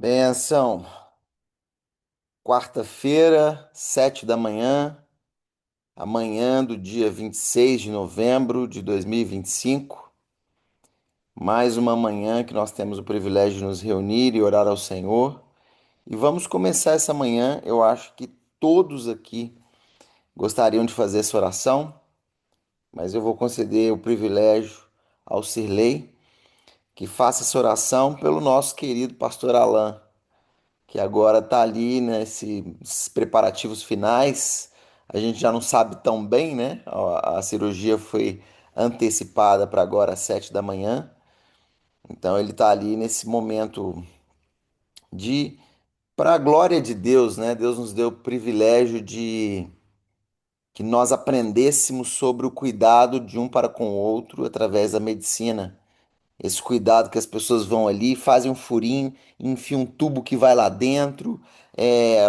Benção, quarta-feira, 7 da manhã, amanhã do dia 26 de novembro de 2025, mais uma manhã que nós temos o privilégio de nos reunir e orar ao Senhor. E vamos começar essa manhã. Eu acho que todos aqui gostariam de fazer essa oração, mas eu vou conceder o privilégio ao Cirlei que faça essa oração pelo nosso querido pastor Alain, que agora está ali nesses preparativos finais. A gente já não sabe tão bem, né? A cirurgia foi antecipada para agora às 7 da manhã. Então ele está ali nesse momento de, para a glória de Deus, né? Deus nos deu o privilégio de que nós aprendêssemos sobre o cuidado de um para com o outro através da medicina. Esse cuidado que as pessoas vão ali, fazem um furinho, enfiam um tubo que vai lá dentro.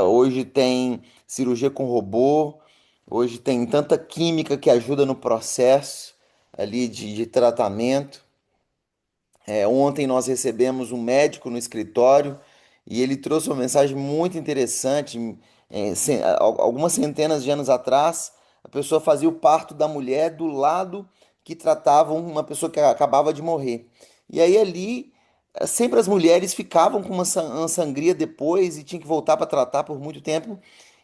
Hoje tem cirurgia com robô, hoje tem tanta química que ajuda no processo ali de tratamento. Ontem nós recebemos um médico no escritório e ele trouxe uma mensagem muito interessante. Algumas centenas de anos atrás, a pessoa fazia o parto da mulher do lado que tratavam uma pessoa que acabava de morrer. E aí ali, sempre as mulheres ficavam com uma sangria depois e tinha que voltar para tratar por muito tempo.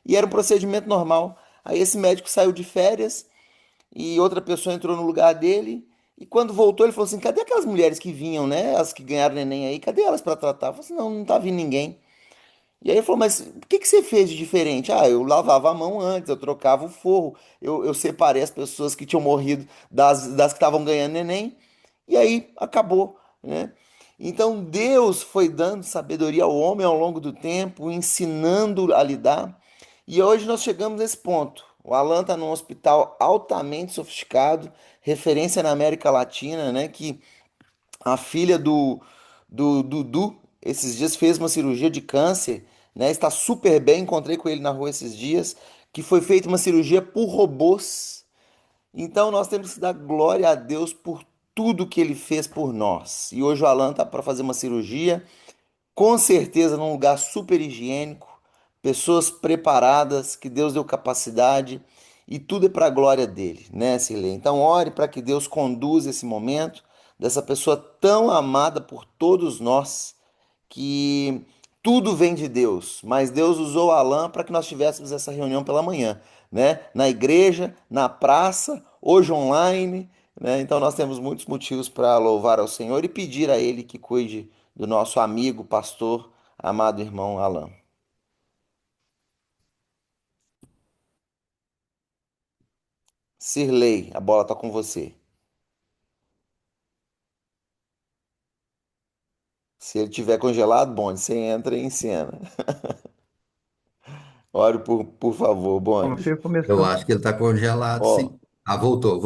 E era um procedimento normal. Aí esse médico saiu de férias e outra pessoa entrou no lugar dele. E quando voltou, ele falou assim: cadê aquelas mulheres que vinham, né? As que ganharam neném aí, cadê elas para tratar? Eu falei assim: não, não tá vindo ninguém. E aí ele falou: mas o que que você fez de diferente? Ah, eu lavava a mão antes, eu trocava o forro, eu separei as pessoas que tinham morrido das que estavam ganhando neném, e aí acabou, né? Então Deus foi dando sabedoria ao homem ao longo do tempo, ensinando a lidar. E hoje nós chegamos nesse ponto. O Alan está num hospital altamente sofisticado, referência na América Latina, né? Que a filha do Dudu, esses dias fez uma cirurgia de câncer, né? Está super bem, encontrei com ele na rua esses dias, que foi feita uma cirurgia por robôs. Então nós temos que dar glória a Deus por tudo que ele fez por nós. E hoje o Alan tá para fazer uma cirurgia com certeza num lugar super higiênico, pessoas preparadas, que Deus deu capacidade e tudo é para a glória dele, né, Cirlei? Então ore para que Deus conduza esse momento dessa pessoa tão amada por todos nós, que tudo vem de Deus, mas Deus usou o Alain para que nós tivéssemos essa reunião pela manhã, né? Na igreja, na praça, hoje online, né? Então nós temos muitos motivos para louvar ao Senhor e pedir a Ele que cuide do nosso amigo, pastor, amado irmão Alain. Cirlei, a bola está com você. Se ele tiver congelado, Bonde, você entra em cena. Ore por favor, Bonde. Você Eu começou. acho que ele está congelado, Ó, sim. Ah, voltou.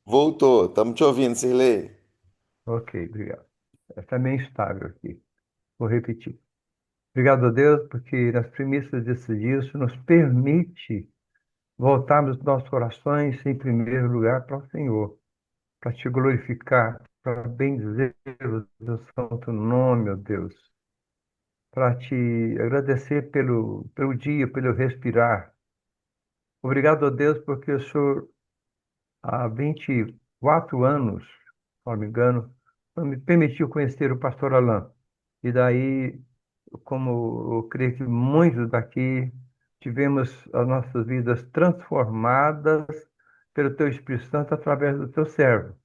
voltou, estamos te ouvindo, Cirlei. Ok, obrigado. Está meio instável aqui. Vou repetir. Obrigado a Deus, porque nas primícias desses dias isso nos permite voltarmos nossos corações em primeiro lugar para o Senhor, para te glorificar, para bendizer o teu santo nome, ó Deus, para te agradecer pelo dia, pelo respirar. Obrigado a Deus, porque o Senhor há 24 anos, se não me engano, me permitiu conhecer o pastor Alain. E daí, como eu creio que muitos daqui tivemos as nossas vidas transformadas pelo teu Espírito Santo através do teu servo.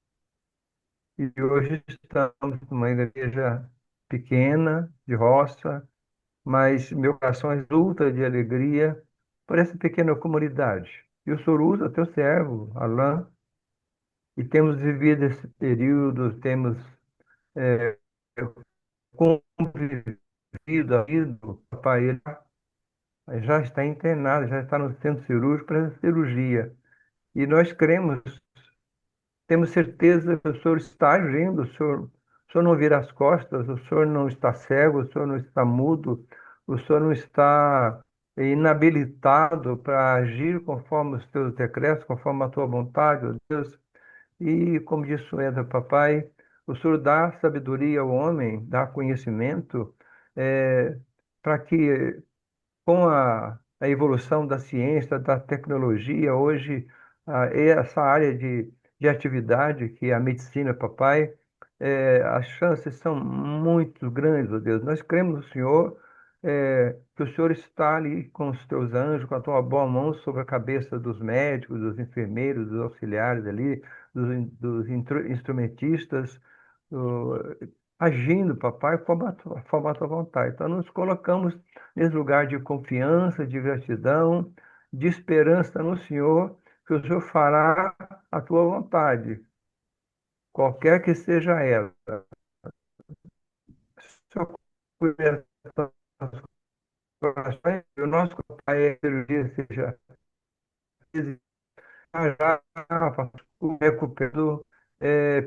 E hoje estamos numa igreja pequena, de roça, mas meu coração exulta de alegria por essa pequena comunidade. E o Senhor usa teu servo, Alain, e temos vivido esse período, temos é, convivido a vida, papai, ele já está internado, já está no centro cirúrgico para essa cirurgia. E nós cremos, temos certeza que o Senhor está agindo, o Senhor não vira as costas, o Senhor não está cego, o Senhor não está mudo, o Senhor não está inabilitado para agir conforme os teus decretos, conforme a tua vontade, ó Deus. E, como disse o Edra, papai, o Senhor dá sabedoria ao homem, dá conhecimento, para que com a evolução da ciência, da tecnologia, hoje, essa área de atividade, que é a medicina, papai, as chances são muito grandes, ó Deus. Nós cremos no Senhor, que o Senhor está ali com os teus anjos, com a tua boa mão sobre a cabeça dos médicos, dos enfermeiros, dos auxiliares ali, dos instrumentistas, agindo, papai, conforme a tua vontade. Então, nos colocamos nesse lugar de confiança, de gratidão, de esperança no Senhor, que o Senhor fará a tua vontade, qualquer que seja ela. O Senhor cuida dos nossos corações, e o nosso Pai, aquele dia seja já o recuperado,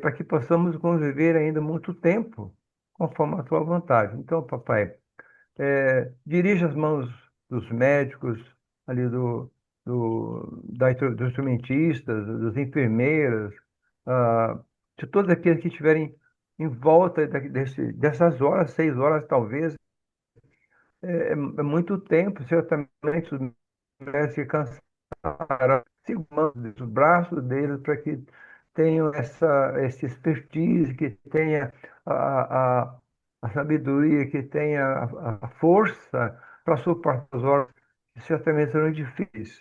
para que possamos conviver ainda muito tempo, conforme a tua vontade. Então, papai, dirige as mãos dos médicos, ali dos instrumentistas, dos enfermeiras, ah, de todos aqueles que estiverem em volta dessas horas, 6 horas talvez, é muito tempo, certamente os médicos se cansaram, segurando os braços deles para que tenham esse expertise, que tenha a, a, a sabedoria, que tenha a força para suportar as horas que certamente serão difíceis.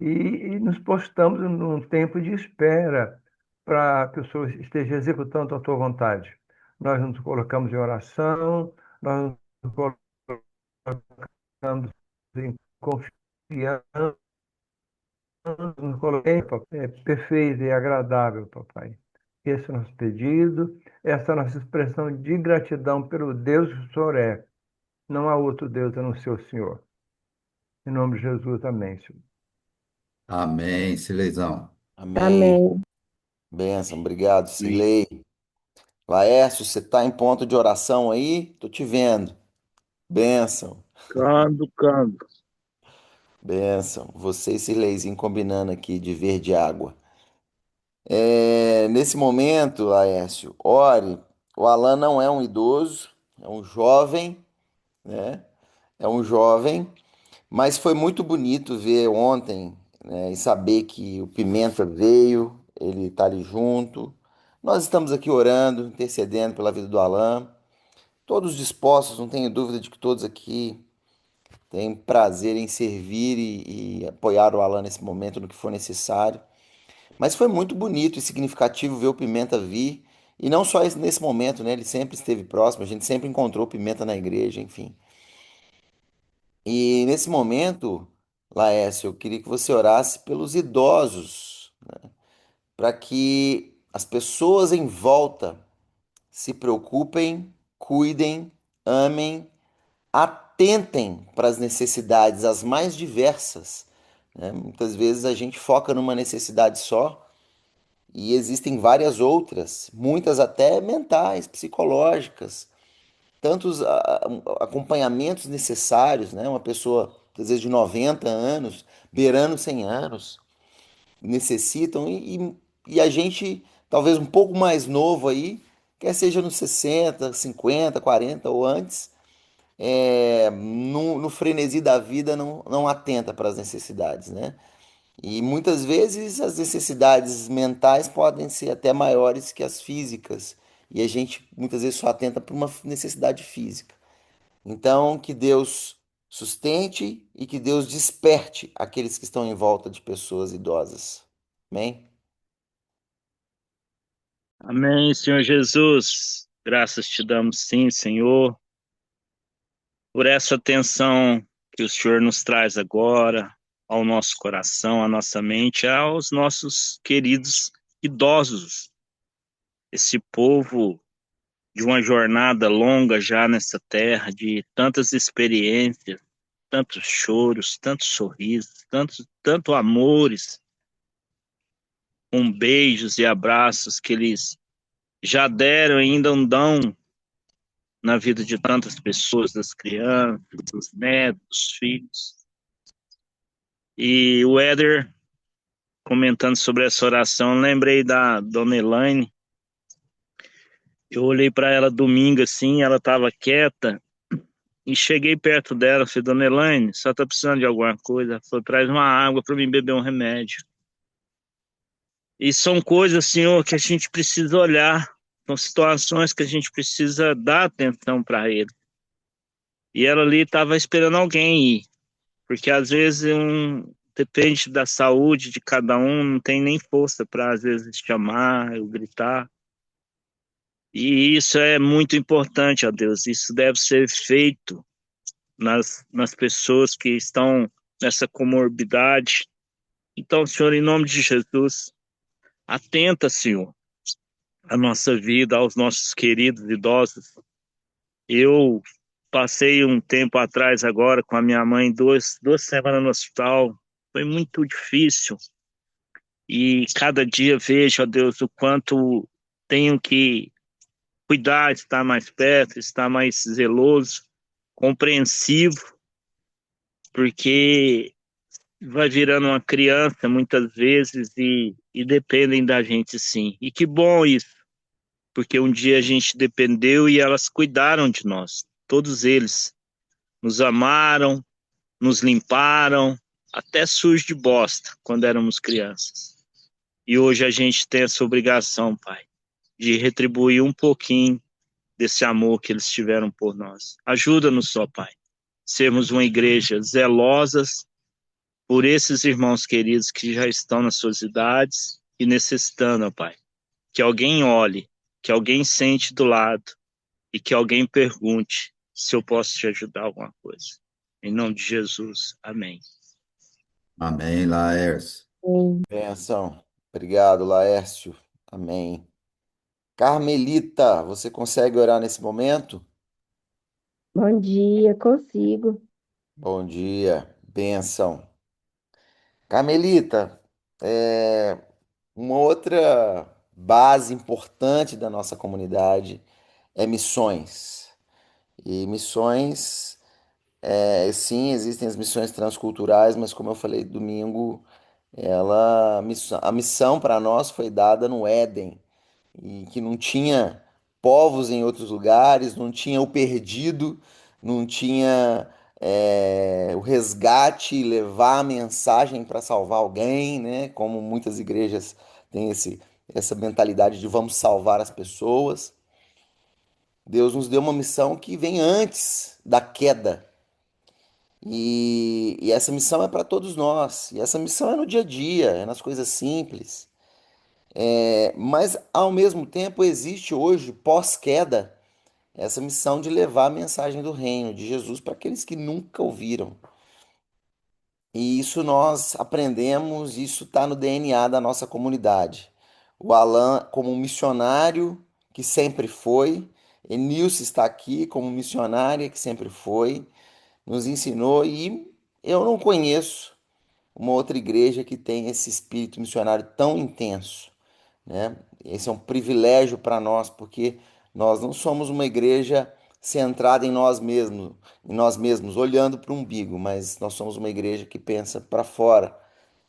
E nos postamos num tempo de espera para que o Senhor esteja executando a tua vontade. Nós nos colocamos em oração, nós nos colocamos em confiança, nos colocamos, perfeito e agradável, papai. Esse é o nosso pedido, essa é a nossa expressão de gratidão pelo Deus que o Senhor é. Não há outro Deus a não ser o Senhor. Em nome de Jesus, amém, Senhor. Amém, Silezão. Amém. Amém. Bênção, obrigado, Silei. Laércio, você está em ponto de oração aí? Tô te vendo. Bênção, Cando. bênção. Você e Sileizinho combinando aqui de verde água. Nesse momento, Laércio, ore. O Alan não é um idoso, é um jovem, né? É um jovem, mas foi muito bonito ver ontem, né, e saber que o Pimenta veio, ele está ali junto. Nós estamos aqui orando, intercedendo pela vida do Alan. Todos dispostos, não tenho dúvida de que todos aqui têm prazer em servir e apoiar o Alan nesse momento, no que for necessário. Mas foi muito bonito e significativo ver o Pimenta vir. E não só nesse momento, né? Ele sempre esteve próximo, a gente sempre encontrou o Pimenta na igreja, enfim. E nesse momento, Laércio, eu queria que você orasse pelos idosos, para que as pessoas em volta se preocupem, cuidem, amem, atentem para as necessidades, as mais diversas, né? Muitas vezes a gente foca numa necessidade só e existem várias outras, muitas até mentais, psicológicas, tantos acompanhamentos necessários, né? Uma pessoa, às vezes, de 90 anos, beirando 100 anos, necessitam, e a gente, talvez um pouco mais novo aí, quer seja nos 60, 50, 40 ou antes, no frenesi da vida não atenta para as necessidades, né? E muitas vezes as necessidades mentais podem ser até maiores que as físicas, e a gente muitas vezes só atenta para uma necessidade física. Então, que Deus sustente e que Deus desperte aqueles que estão em volta de pessoas idosas. Amém? Amém, Senhor Jesus. Graças te damos, sim, Senhor, por essa atenção que o Senhor nos traz agora ao nosso coração, à nossa mente, aos nossos queridos idosos, esse povo de uma jornada longa já nessa terra, de tantas experiências, tantos choros, tantos sorrisos, tanto amores, com beijos e abraços que eles já deram e ainda dão na vida de tantas pessoas, das crianças, dos netos, dos filhos. E o Éder, comentando sobre essa oração, lembrei da Dona Elaine. Eu olhei para ela domingo assim, ela estava quieta, E cheguei perto dela, falei, dona Elaine, só tá precisando de alguma coisa? Ela falou, traz uma água para mim beber um remédio. E são coisas, Senhor, que a gente precisa olhar, são situações que a gente precisa dar atenção para ele. E ela ali estava esperando alguém ir, porque às vezes depende da saúde de cada um, não tem nem força para às vezes chamar ou gritar. E isso é muito importante, ó Deus. Isso deve ser feito nas pessoas que estão nessa comorbidade. Então, Senhor, em nome de Jesus, atenta, Senhor, a nossa vida, aos nossos queridos idosos. Eu passei um tempo atrás agora com a minha mãe, duas semanas no hospital. Foi muito difícil. E cada dia vejo, ó Deus, o quanto tenho que cuidar, estar mais perto, estar mais zeloso, compreensivo, porque vai virando uma criança muitas vezes e dependem da gente sim. E que bom isso, porque um dia a gente dependeu e elas cuidaram de nós. Todos eles nos amaram, nos limparam, até sujo de bosta quando éramos crianças. E hoje a gente tem essa obrigação, Pai, de retribuir um pouquinho desse amor que eles tiveram por nós. Ajuda-nos, ó Pai, sermos uma igreja zelosas por esses irmãos queridos que já estão nas suas idades e necessitando, ó Pai, que alguém olhe, que alguém sente do lado e que alguém pergunte se eu posso te ajudar alguma coisa. Em nome de Jesus, amém. Amém, Laércio. Benção. Obrigado, Laércio. Amém. Carmelita, você consegue orar nesse momento? Bom dia, consigo. Bom dia. Benção. Carmelita, uma outra base importante da nossa comunidade é missões. E missões, sim, existem as missões transculturais, mas como eu falei domingo, a missão para nós foi dada no Éden, e que não tinha povos em outros lugares, não tinha o perdido, não tinha o resgate, levar a mensagem para salvar alguém, né? Como muitas igrejas têm essa mentalidade de vamos salvar as pessoas. Deus nos deu uma missão que vem antes da queda. E essa missão é para todos nós. E essa missão é no dia a dia, é nas coisas simples. Mas, ao mesmo tempo, existe hoje, pós-queda, essa missão de levar a mensagem do reino de Jesus para aqueles que nunca ouviram. E isso nós aprendemos, isso está no DNA da nossa comunidade. O Alan, como um missionário que sempre foi, Enilce está aqui como missionária que sempre foi, nos ensinou e eu não conheço uma outra igreja que tem esse espírito missionário tão intenso, né? Esse é um privilégio para nós, porque nós não somos uma igreja centrada em nós mesmos, olhando para o umbigo, mas nós somos uma igreja que pensa para fora.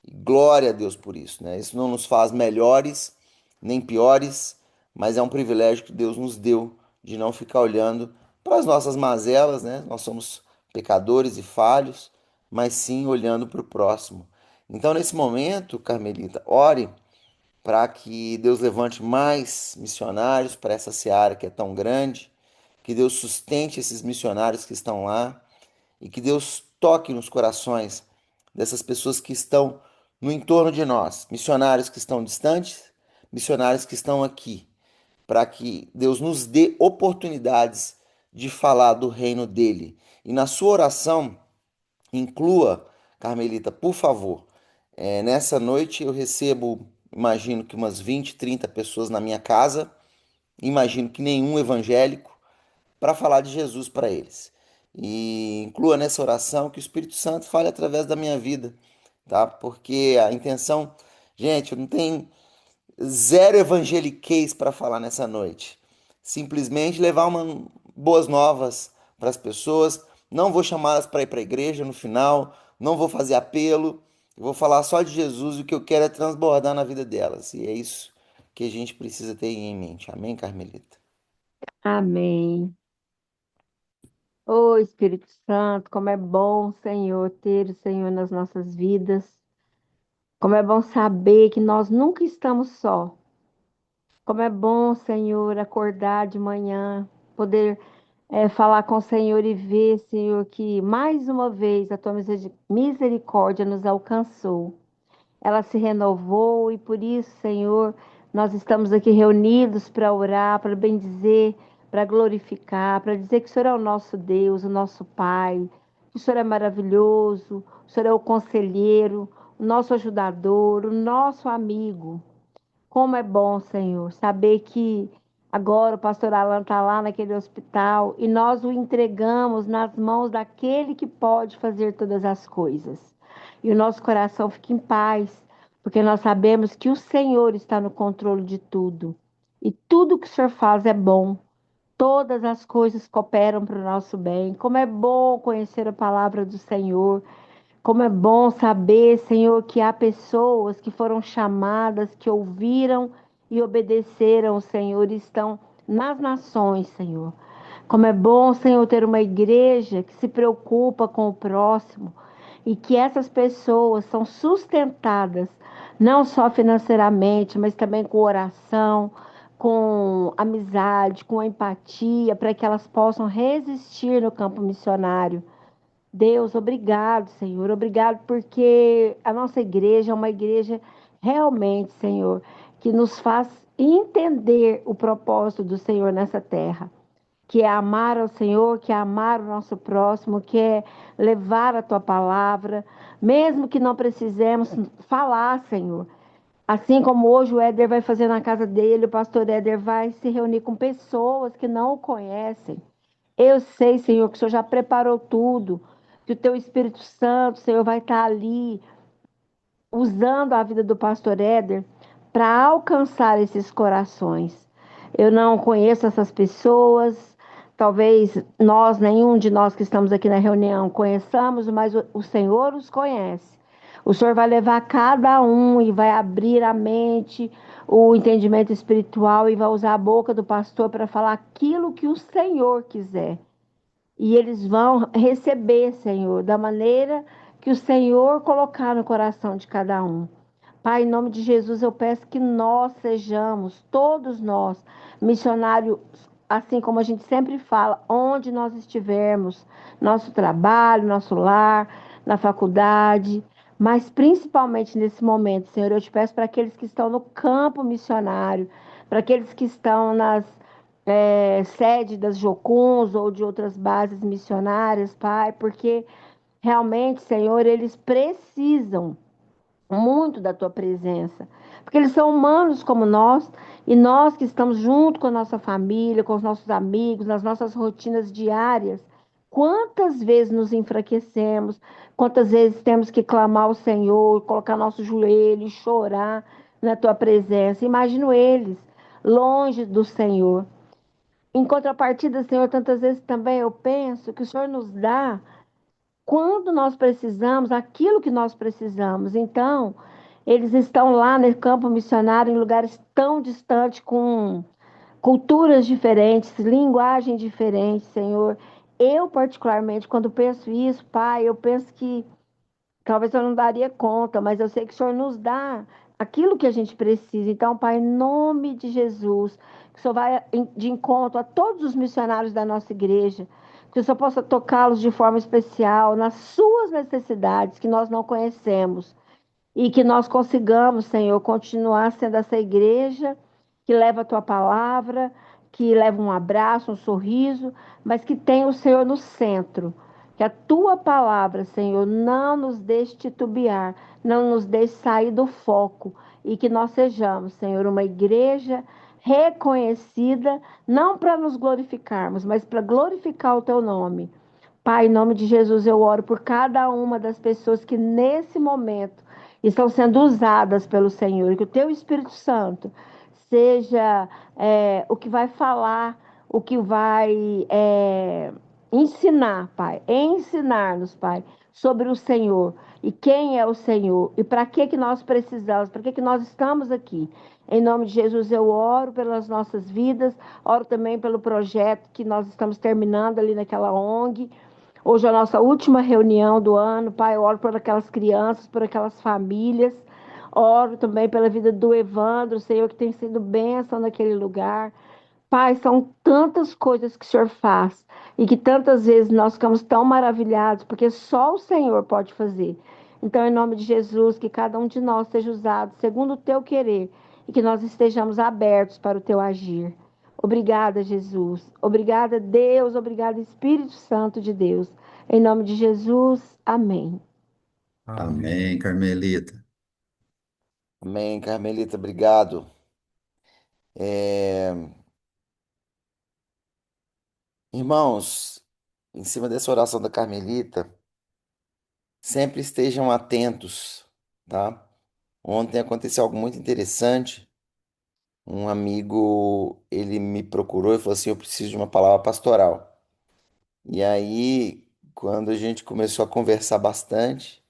E glória a Deus por isso, né? Isso não nos faz melhores nem piores, mas é um privilégio que Deus nos deu de não ficar olhando para as nossas mazelas, né? Nós somos pecadores e falhos, mas sim olhando para o próximo. Então, nesse momento, Carmelita, ore para que Deus levante mais missionários para essa seara que é tão grande, que Deus sustente esses missionários que estão lá e que Deus toque nos corações dessas pessoas que estão no entorno de nós, missionários que estão distantes, missionários que estão aqui, para que Deus nos dê oportunidades de falar do reino dele. E na sua oração, inclua, Carmelita, por favor, nessa noite eu recebo, imagino que umas 20, 30 pessoas na minha casa, imagino que nenhum evangélico, para falar de Jesus para eles. E inclua nessa oração que o Espírito Santo fale através da minha vida, tá? Porque a intenção, gente, não tem zero evangeliquez para falar nessa noite. Simplesmente levar boas novas para as pessoas. Não vou chamá-las para ir para a igreja no final, não vou fazer apelo, eu vou falar só de Jesus e o que eu quero é transbordar na vida delas. E é isso que a gente precisa ter em mente. Amém, Carmelita? Amém. Ô Espírito Santo, como é bom, Senhor, ter o Senhor nas nossas vidas. Como é bom saber que nós nunca estamos só. Como é bom, Senhor, acordar de manhã, poder falar com o Senhor e ver, Senhor, que mais uma vez a tua misericórdia nos alcançou. Ela se renovou e por isso, Senhor, nós estamos aqui reunidos para orar, para bendizer, para glorificar, para dizer que o Senhor é o nosso Deus, o nosso Pai, que o Senhor é maravilhoso, o Senhor é o conselheiro, o nosso ajudador, o nosso amigo. Como é bom, Senhor, saber que agora o pastor Alan está lá naquele hospital e nós o entregamos nas mãos daquele que pode fazer todas as coisas. E o nosso coração fica em paz, porque nós sabemos que o Senhor está no controle de tudo. E tudo que o Senhor faz é bom. Todas as coisas cooperam para o nosso bem. Como é bom conhecer a palavra do Senhor. Como é bom saber, Senhor, que há pessoas que foram chamadas, que ouviram e obedeceram, Senhor, e estão nas nações, Senhor. Como é bom, Senhor, ter uma igreja que se preocupa com o próximo e que essas pessoas são sustentadas não só financeiramente, mas também com oração, com amizade, com empatia, para que elas possam resistir no campo missionário. Deus, obrigado, Senhor. Obrigado porque a nossa igreja é uma igreja realmente, Senhor, que nos faz entender o propósito do Senhor nessa terra, que é amar ao Senhor, que é amar o nosso próximo, que é levar a tua palavra, mesmo que não precisemos falar, Senhor. Assim como hoje o Éder vai fazer na casa dele, o pastor Éder vai se reunir com pessoas que não o conhecem. Eu sei, Senhor, que o Senhor já preparou tudo, que o teu Espírito Santo, Senhor, vai estar ali usando a vida do pastor Éder para alcançar esses corações. Eu não conheço essas pessoas, talvez nós, nenhum de nós que estamos aqui na reunião conheçamos, mas o Senhor os conhece. O Senhor vai levar cada um e vai abrir a mente, o entendimento espiritual e vai usar a boca do pastor para falar aquilo que o Senhor quiser. E eles vão receber, Senhor, da maneira que o Senhor colocar no coração de cada um. Pai, em nome de Jesus, eu peço que nós sejamos, todos nós, missionários, assim como a gente sempre fala, onde nós estivermos, nosso trabalho, nosso lar, na faculdade, mas principalmente nesse momento, Senhor, eu te peço para aqueles que estão no campo missionário, para aqueles que estão nas sede das Jocuns ou de outras bases missionárias, Pai, porque realmente, Senhor, eles precisam muito da tua presença, porque eles são humanos como nós, e nós que estamos junto com a nossa família, com os nossos amigos, nas nossas rotinas diárias, quantas vezes nos enfraquecemos, quantas vezes temos que clamar ao Senhor, colocar nosso joelho, chorar na tua presença. Imagino eles longe do Senhor. Em contrapartida, Senhor, tantas vezes também eu penso que o Senhor nos dá quando nós precisamos, aquilo que nós precisamos. Então, eles estão lá no campo missionário, em lugares tão distantes, com culturas diferentes, linguagem diferente, Senhor. Eu, particularmente, quando penso isso, Pai, eu penso que talvez eu não daria conta, mas eu sei que o Senhor nos dá aquilo que a gente precisa. Então, Pai, em nome de Jesus, que o Senhor vai de encontro a todos os missionários da nossa igreja, que o Senhor possa tocá-los de forma especial nas suas necessidades que nós não conhecemos. E que nós consigamos, Senhor, continuar sendo essa igreja que leva a tua palavra, que leva um abraço, um sorriso, mas que tem o Senhor no centro. Que a tua palavra, Senhor, não nos deixe titubear, não nos deixe sair do foco e que nós sejamos, Senhor, uma igreja reconhecida, não para nos glorificarmos, mas para glorificar o teu nome. Pai, em nome de Jesus, eu oro por cada uma das pessoas que nesse momento estão sendo usadas pelo Senhor, e que o teu Espírito Santo seja o que vai falar, o que vai ensinar, Pai, ensinar-nos, Pai, sobre o Senhor e quem é o Senhor e para que nós precisamos, para que nós estamos aqui. Em nome de Jesus, eu oro pelas nossas vidas, oro também pelo projeto que nós estamos terminando ali naquela ONG. Hoje é a nossa última reunião do ano, Pai. Eu oro por aquelas crianças, por aquelas famílias. Oro também pela vida do Evandro, Senhor, que tem sido bênção naquele lugar. Pai, são tantas coisas que o Senhor faz e que tantas vezes nós ficamos tão maravilhados, porque só o Senhor pode fazer. Então, em nome de Jesus, que cada um de nós seja usado segundo o teu querer e que nós estejamos abertos para o teu agir. Obrigada, Jesus. Obrigada, Deus. Obrigada, Espírito Santo de Deus. Em nome de Jesus, amém. Amém. Amém, Carmelita. Amém, Carmelita, obrigado. Irmãos, em cima dessa oração da Carmelita, sempre estejam atentos, tá? Ontem aconteceu algo muito interessante. Um amigo, ele me procurou e falou assim: eu preciso de uma palavra pastoral. E aí, quando a gente começou a conversar bastante,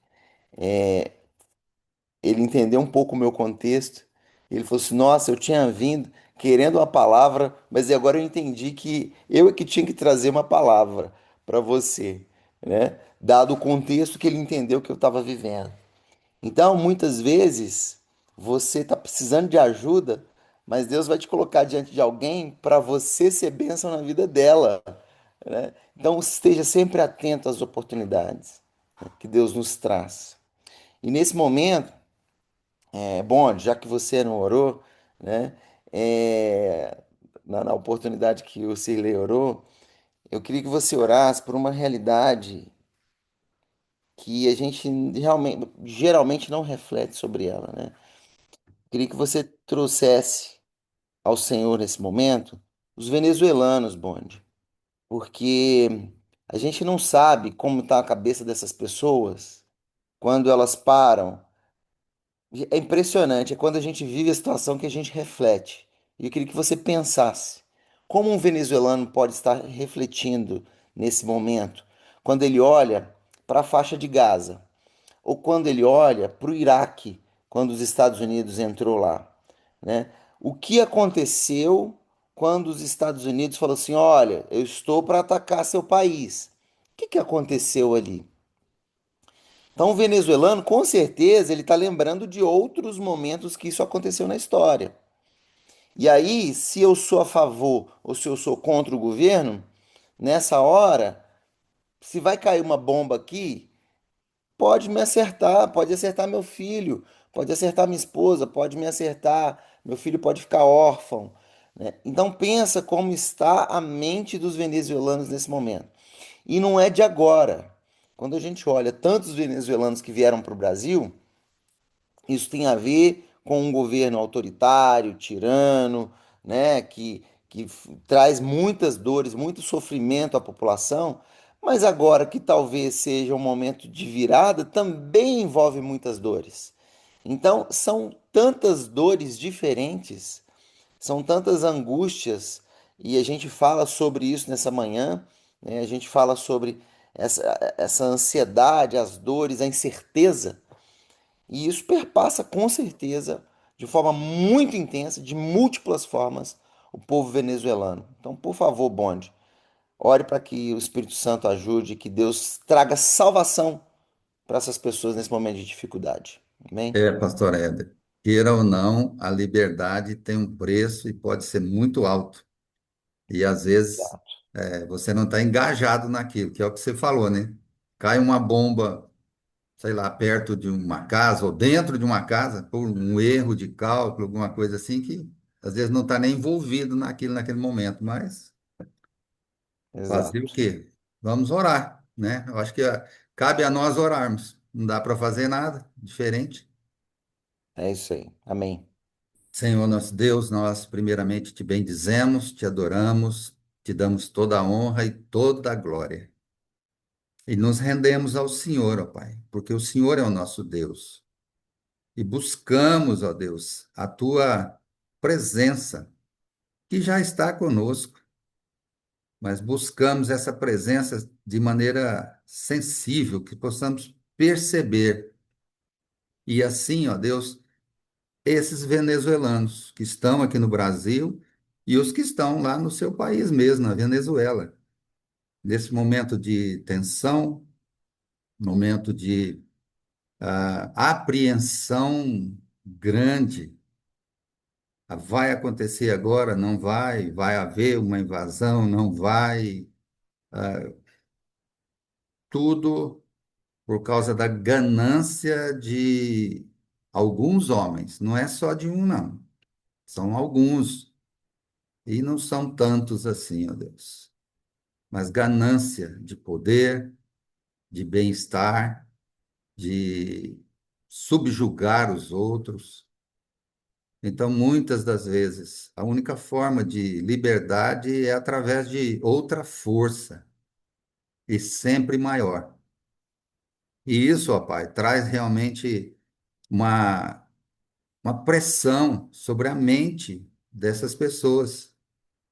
ele entendeu um pouco o meu contexto. Ele falou assim: nossa, eu tinha vindo querendo uma palavra, mas agora eu entendi que eu é que tinha que trazer uma palavra para você, né? Dado o contexto que ele entendeu que eu estava vivendo. Então, muitas vezes, você está precisando de ajuda, mas Deus vai te colocar diante de alguém para você ser bênção na vida dela, né? Então, esteja sempre atento às oportunidades, né, que Deus nos traz. E nesse momento, bom, já que você não orou, né? é, na oportunidade que o Cirlei orou, eu queria que você orasse por uma realidade que a gente realmente, geralmente não reflete sobre ela, né? Queria que você trouxesse ao Senhor nesse momento os venezuelanos, Bonde, porque a gente não sabe como está a cabeça dessas pessoas quando elas param. É impressionante, é quando a gente vive a situação que a gente reflete. E eu queria que você pensasse, como um venezuelano pode estar refletindo nesse momento, quando ele olha para a faixa de Gaza, ou quando ele olha para o Iraque, quando os Estados Unidos entrou lá, né? O que aconteceu quando os Estados Unidos falou assim, olha, eu estou para atacar seu país? O que aconteceu ali? Então, o venezuelano, com certeza, ele está lembrando de outros momentos que isso aconteceu na história. E aí, se eu sou a favor ou se eu sou contra o governo, nessa hora, se vai cair uma bomba aqui, pode me acertar, pode acertar meu filho, pode acertar minha esposa, pode me acertar, meu filho pode ficar órfão, né? Então pensa como está a mente dos venezuelanos nesse momento. E não é de agora. Quando a gente olha tantos venezuelanos que vieram para o Brasil, isso tem a ver com um governo autoritário, tirano, né, que traz muitas dores, muito sofrimento à população, mas agora que talvez seja um momento de virada, também envolve muitas dores. Então, são tantas dores diferentes, são tantas angústias, e a gente fala sobre isso nessa manhã, né? A gente fala sobre essa ansiedade, as dores, a incerteza. E isso perpassa com certeza, de forma muito intensa, de múltiplas formas, o povo venezuelano. Então, por favor, Bonde, ore para que o Espírito Santo ajude, que Deus traga salvação para essas pessoas nesse momento de dificuldade. Amém? Pastor Éder, queira ou não, a liberdade tem um preço e pode ser muito alto. E às vezes você não está engajado naquilo, que é o que você falou, né? Cai uma bomba, sei lá, perto de uma casa ou dentro de uma casa, por um erro de cálculo, alguma coisa assim, que às vezes não está nem envolvido naquilo naquele momento, mas fazer o Exato. quê? Vamos orar, né? Eu acho que cabe a nós orarmos. Não dá para fazer nada diferente. É isso aí. Amém. Senhor nosso Deus, nós primeiramente te bendizemos, te adoramos, te damos toda a honra e toda a glória. E nos rendemos ao Senhor, ó Pai, porque o Senhor é o nosso Deus. E buscamos, ó Deus, a tua presença, que já está conosco. mas buscamos essa presença de maneira sensível, que possamos perceber. E assim, ó Deus, esses venezuelanos que estão aqui no Brasil e os que estão lá no seu país mesmo, na Venezuela, nesse momento de tensão, momento de apreensão grande. Vai acontecer agora? Não vai? Vai haver uma invasão? Não vai? Tudo por causa da ganância de alguns homens. Não é só de um, não. São alguns. E não são tantos assim, ó Deus. Mas ganância de poder, de bem-estar, de subjugar os outros. Então, muitas das vezes, a única forma de liberdade é através de outra força, e sempre maior. E isso, ó Pai, traz realmente uma, uma pressão sobre a mente dessas pessoas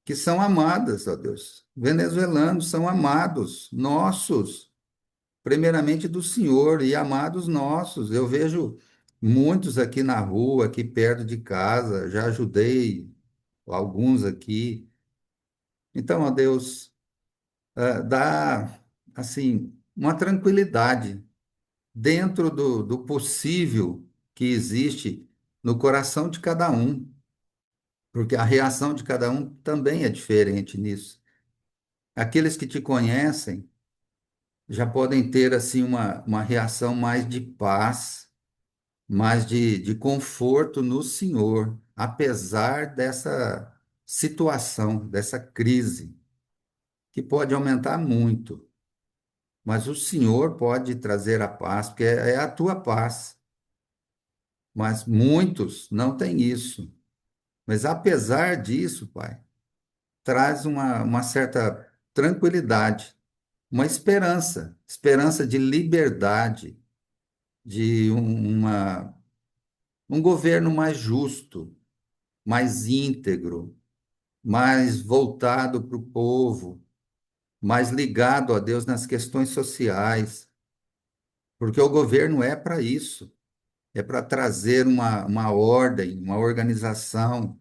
que são amadas, ó Deus. Venezuelanos são amados, nossos, primeiramente do Senhor e amados nossos. Eu vejo muitos aqui na rua, aqui perto de casa, já ajudei alguns aqui. Então, ó Deus, dá, assim, uma tranquilidade dentro do possível que existe no coração de cada um, porque a reação de cada um também é diferente nisso. Aqueles que te conhecem já podem ter assim uma reação mais de paz, mais de conforto no Senhor, apesar dessa situação, dessa crise, que pode aumentar muito. Mas o Senhor pode trazer a paz, porque é a tua paz. Mas muitos não têm isso. Mas apesar disso, Pai, traz uma certa tranquilidade, uma esperança, esperança de liberdade, de um governo mais justo, mais íntegro, mais voltado para o povo, mais ligado a Deus nas questões sociais, porque o governo é para isso, é para trazer uma ordem, uma organização,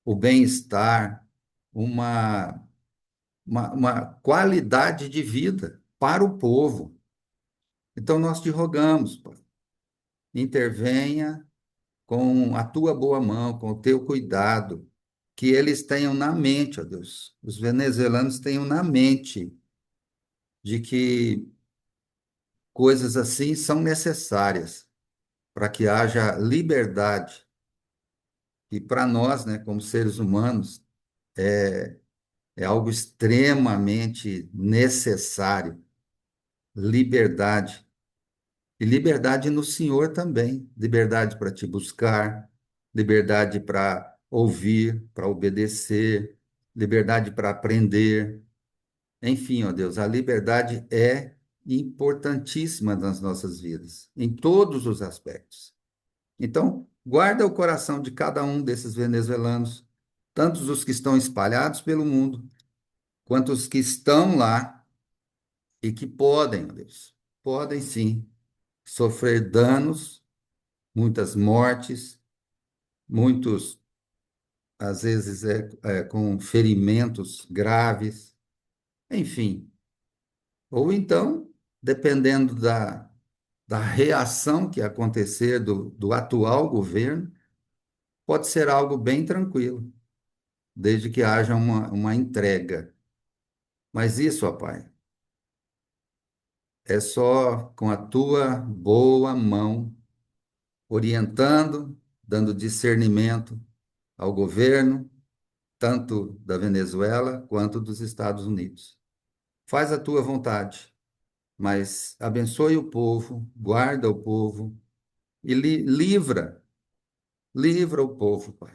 o bem-estar, uma, uma qualidade de vida para o povo. Então nós te rogamos, Pai, intervenha com a tua boa mão, com o teu cuidado, que eles tenham na mente, ó Deus, os venezuelanos tenham na mente de que coisas assim são necessárias para que haja liberdade. E para nós, né, como seres humanos, é algo extremamente necessário. Liberdade. E liberdade no Senhor também. Liberdade para te buscar, liberdade para ouvir, para obedecer, liberdade para aprender. Enfim, ó Deus, a liberdade é importantíssima nas nossas vidas, em todos os aspectos. Então, guarda o coração de cada um desses venezuelanos, tanto os que estão espalhados pelo mundo, quanto os que estão lá e que podem, ó Deus, podem sim sofrer danos, muitas mortes, muitos, às vezes, com ferimentos graves, enfim. Ou então, dependendo da reação que acontecer do atual governo, pode ser algo bem tranquilo, desde que haja uma entrega. Mas isso, ó Pai, é só com a tua boa mão, orientando, dando discernimento ao governo, tanto da Venezuela quanto dos Estados Unidos. Faz a tua vontade, mas abençoe o povo, guarda o povo e livra o povo, Pai.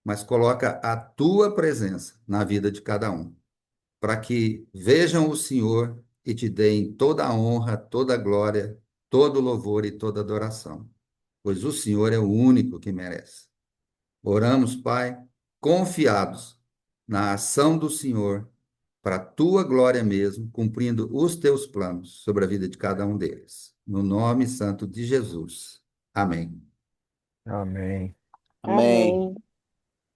Mas coloca a tua presença na vida de cada um, para que vejam o Senhor e te deem toda a honra, toda a glória, todo o louvor e toda a adoração, pois o Senhor é o único que merece. Oramos, Pai, confiados na ação do Senhor para a tua glória mesmo, cumprindo os teus planos sobre a vida de cada um deles. No nome santo de Jesus. Amém. Amém. Amém. Amém.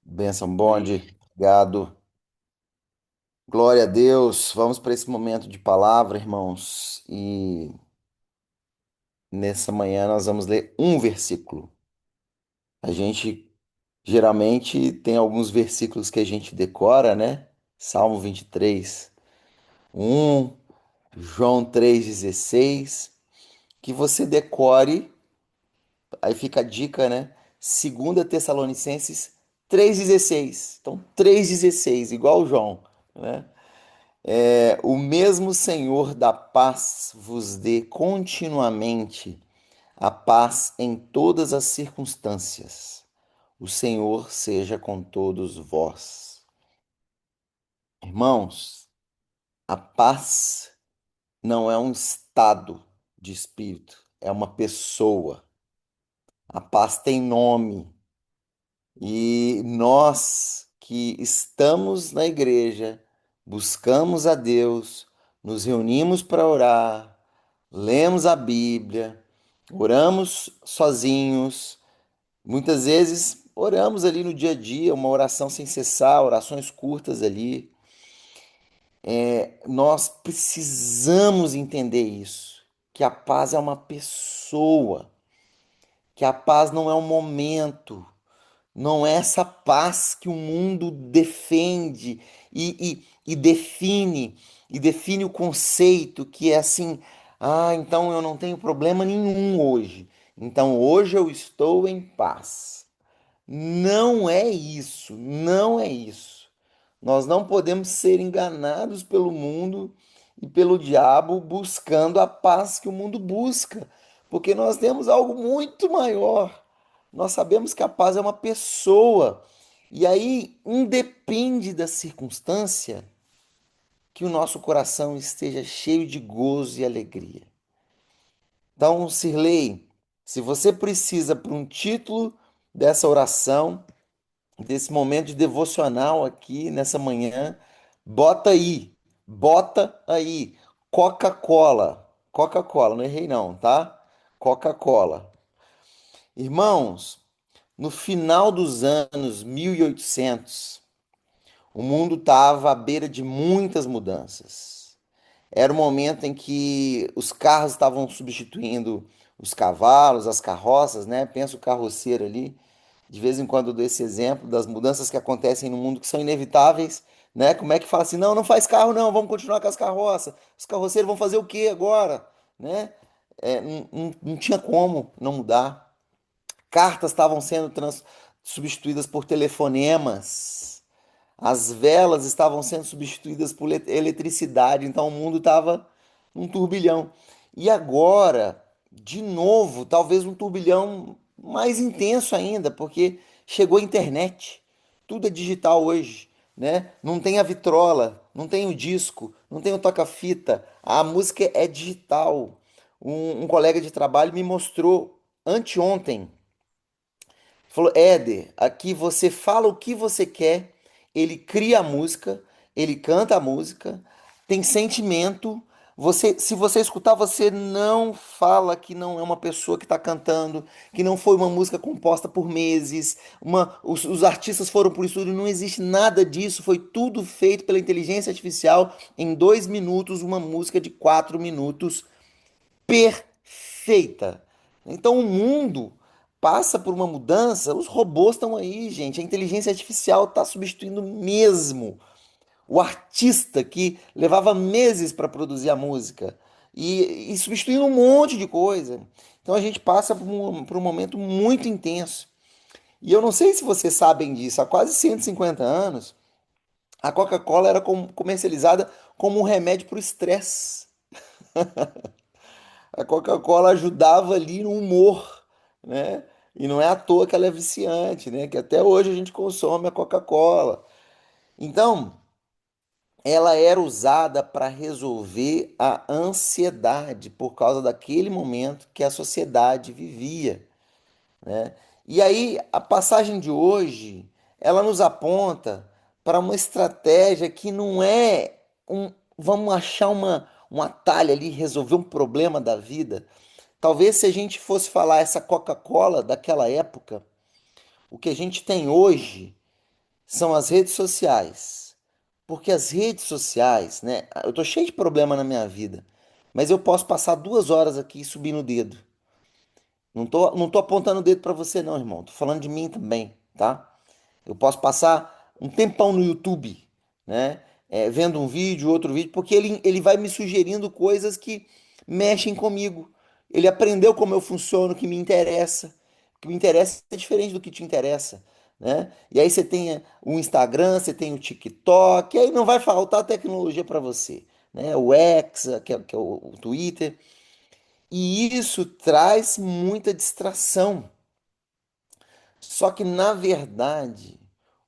Bênção, bonde. Obrigado. Glória a Deus. Vamos para esse momento de palavra, irmãos. E nessa manhã nós vamos ler um versículo. A gente geralmente tem alguns versículos que a gente decora, né? Salmo 23, 1, João 3,16, que você decore, aí fica a dica, né? 2 Tessalonicenses 3,16. Então, 3,16, igual o João, né? O mesmo Senhor da paz vos dê continuamente a paz em todas as circunstâncias. O Senhor seja com todos vós. Irmãos, a paz não é um estado de espírito, é uma pessoa. A paz tem nome. E nós que estamos na igreja, buscamos a Deus, nos reunimos para orar, lemos a Bíblia, oramos sozinhos, muitas vezes oramos ali no dia a dia, uma oração sem cessar, orações curtas ali. Nós precisamos entender isso, que a paz é uma pessoa, que a paz não é um momento, não é essa paz que o mundo defende e define o conceito que é assim, então eu não tenho problema nenhum hoje. Então hoje eu estou em paz. Não é isso, não é isso. Nós não podemos ser enganados pelo mundo e pelo diabo buscando a paz que o mundo busca, porque nós temos algo muito maior. Nós sabemos que a paz é uma pessoa, e aí independe da circunstância que o nosso coração esteja cheio de gozo e alegria. Então, Sirlei, se você precisa para um título dessa oração, desse momento de devocional aqui nessa manhã, bota aí, Coca-Cola, Coca-Cola, não errei não, tá? Coca-Cola. Irmãos, no final dos anos 1800, o mundo estava à beira de muitas mudanças. Era o momento em que os carros estavam substituindo os cavalos, as carroças, né? Pensa o carroceiro ali. De vez em quando eu dou esse exemplo das mudanças que acontecem no mundo que são inevitáveis, né? Como é que fala assim, não, não faz carro não, vamos continuar com as carroças. Os carroceiros vão fazer o quê agora, né? Não tinha como não mudar. Cartas estavam sendo substituídas por telefonemas. As velas estavam sendo substituídas por eletricidade, então o mundo estava num turbilhão. E agora, de novo, talvez um turbilhão mais intenso ainda, porque chegou a internet. Tudo é digital hoje, né? Não tem a vitrola, não tem o disco, não tem o toca-fita. A música é digital. Um colega de trabalho me mostrou anteontem. Falou, Éder, aqui você fala o que você quer, ele cria a música, ele canta a música, tem sentimento. Você, se você escutar, você não fala que não é uma pessoa que está cantando, que não foi uma música composta por meses, os artistas foram por estúdio, não existe nada disso, foi tudo feito pela inteligência artificial em 2 minutos, uma música de 4 minutos perfeita. Então o mundo passa por uma mudança, os robôs estão aí, gente. A inteligência artificial está substituindo mesmo o artista que levava meses para produzir a música e substituindo um monte de coisa. Então a gente passa por um momento muito intenso. E eu não sei se vocês sabem disso, há quase 150 anos, a Coca-Cola era comercializada como um remédio para o estresse. A Coca-Cola ajudava ali no humor, né? E não é à toa que ela é viciante, né? Que até hoje a gente consome a Coca-Cola. Então, ela era usada para resolver a ansiedade por causa daquele momento que a sociedade vivia, né? E aí, a passagem de hoje, ela nos aponta para uma estratégia que não é vamos achar um atalho ali, resolver um problema da vida. Talvez se a gente fosse falar essa Coca-Cola daquela época, o que a gente tem hoje são as redes sociais. Porque as redes sociais, né? Eu tô cheio de problema na minha vida, mas eu posso passar 2 horas aqui e subir no dedo. Não tô apontando o dedo pra você, não, irmão. Tô falando de mim também, tá? Eu posso passar um tempão no YouTube, né? Vendo um vídeo, outro vídeo, porque ele vai me sugerindo coisas que mexem comigo. Ele aprendeu como eu funciono, o que me interessa. O que me interessa é diferente do que te interessa, né? E aí você tem o Instagram, você tem o TikTok, aí não vai faltar tecnologia para você, né? O X, que é o Twitter. E isso traz muita distração. Só que, na verdade,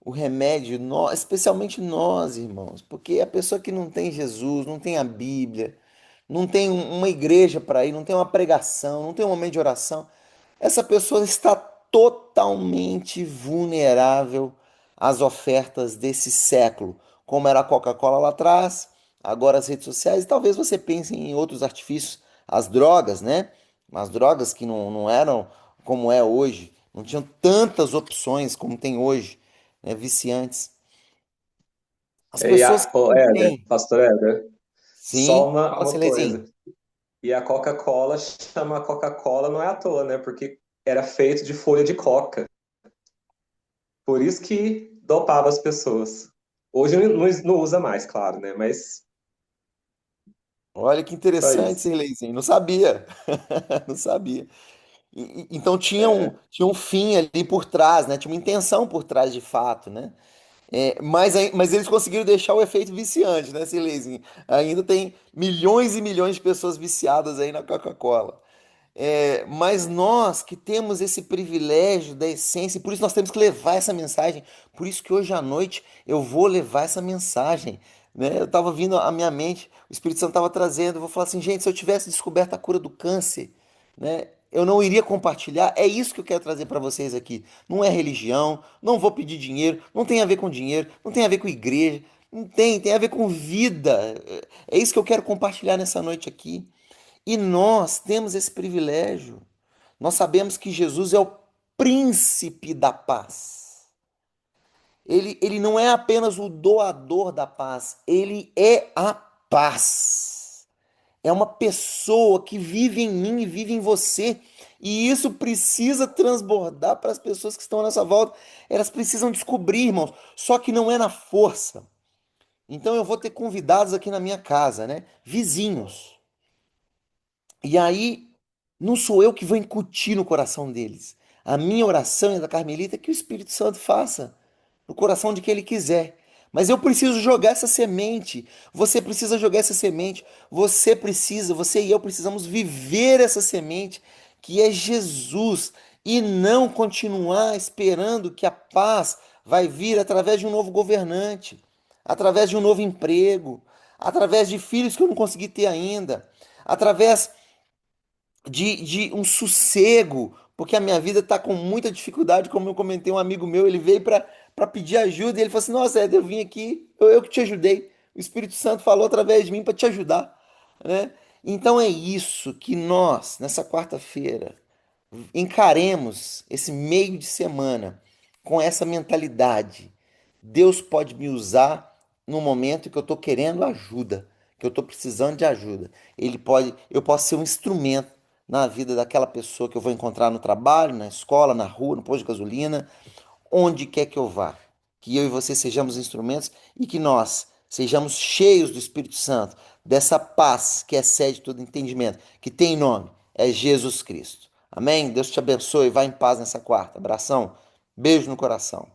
o remédio, especialmente nós, irmãos, porque a pessoa que não tem Jesus, não tem a Bíblia, não tem uma igreja para ir, não tem uma pregação, não tem um momento de oração, essa pessoa está totalmente vulnerável às ofertas desse século, como era a Coca-Cola lá atrás, agora as redes sociais, e talvez você pense em outros artifícios, as drogas, né? As drogas que não eram como é hoje, não tinham tantas opções como tem hoje, né? Viciantes. As pessoas que Ô, não Éder, têm, pastor Éder, só sim, fala uma Silezinho. coisa. E a Coca-Cola chama Coca-Cola não é à toa, né? Porque era feito de folha de coca. Por isso que dopava as pessoas. Hoje não usa mais, claro, né? Mas Olha que só interessante, isso. Silezinho, não sabia, não sabia. Então tinha um fim ali por trás, né? Tinha uma intenção por trás de fato, né? Mas eles conseguiram deixar o efeito viciante, né, Silezinho? Ainda tem milhões e milhões de pessoas viciadas aí na Coca-Cola. Mas nós que temos esse privilégio da essência, e por isso nós temos que levar essa mensagem. Por isso que hoje à noite eu vou levar essa mensagem, né? Eu estava vindo à minha mente, o Espírito Santo estava trazendo, eu vou falar assim, gente, se eu tivesse descoberto a cura do câncer, né? Eu não iria compartilhar. É isso que eu quero trazer para vocês aqui. Não é religião, não vou pedir dinheiro, não tem a ver com dinheiro, não tem a ver com igreja, não tem a ver com vida. É isso que eu quero compartilhar nessa noite aqui. E nós temos esse privilégio. Nós sabemos que Jesus é o príncipe da paz. Ele não é apenas o doador da paz, ele é a paz. É uma pessoa que vive em mim e vive em você. E isso precisa transbordar para as pessoas que estão à nossa volta. Elas precisam descobrir, irmãos. Só que não é na força. Então eu vou ter convidados aqui na minha casa, né? Vizinhos. E aí, não sou eu que vou incutir no coração deles. A minha oração e a da Carmelita é que o Espírito Santo faça no coração de quem ele quiser. Mas eu preciso jogar essa semente. Você precisa jogar essa semente. Você e eu precisamos viver essa semente que é Jesus e não continuar esperando que a paz vai vir através de um novo governante, através de um novo emprego, através de filhos que eu não consegui ter ainda, através de um sossego, porque a minha vida está com muita dificuldade, como eu comentei, um amigo meu, ele veio para pedir ajuda e ele falou assim: Nossa, Éder, eu vim aqui, eu que te ajudei. O Espírito Santo falou através de mim para te ajudar, né? Então é isso que nós, nessa quarta-feira, encaremos esse meio de semana com essa mentalidade. Deus pode me usar no momento que eu estou querendo ajuda, que eu estou precisando de ajuda. Eu posso ser um instrumento na vida daquela pessoa que eu vou encontrar no trabalho, na escola, na rua, no posto de gasolina, onde quer que eu vá. Que eu e você sejamos instrumentos e que nós sejamos cheios do Espírito Santo, dessa paz que excede todo entendimento, que tem nome, é Jesus Cristo. Amém? Deus te abençoe. Vá em paz nessa quarta. Abração. Beijo no coração.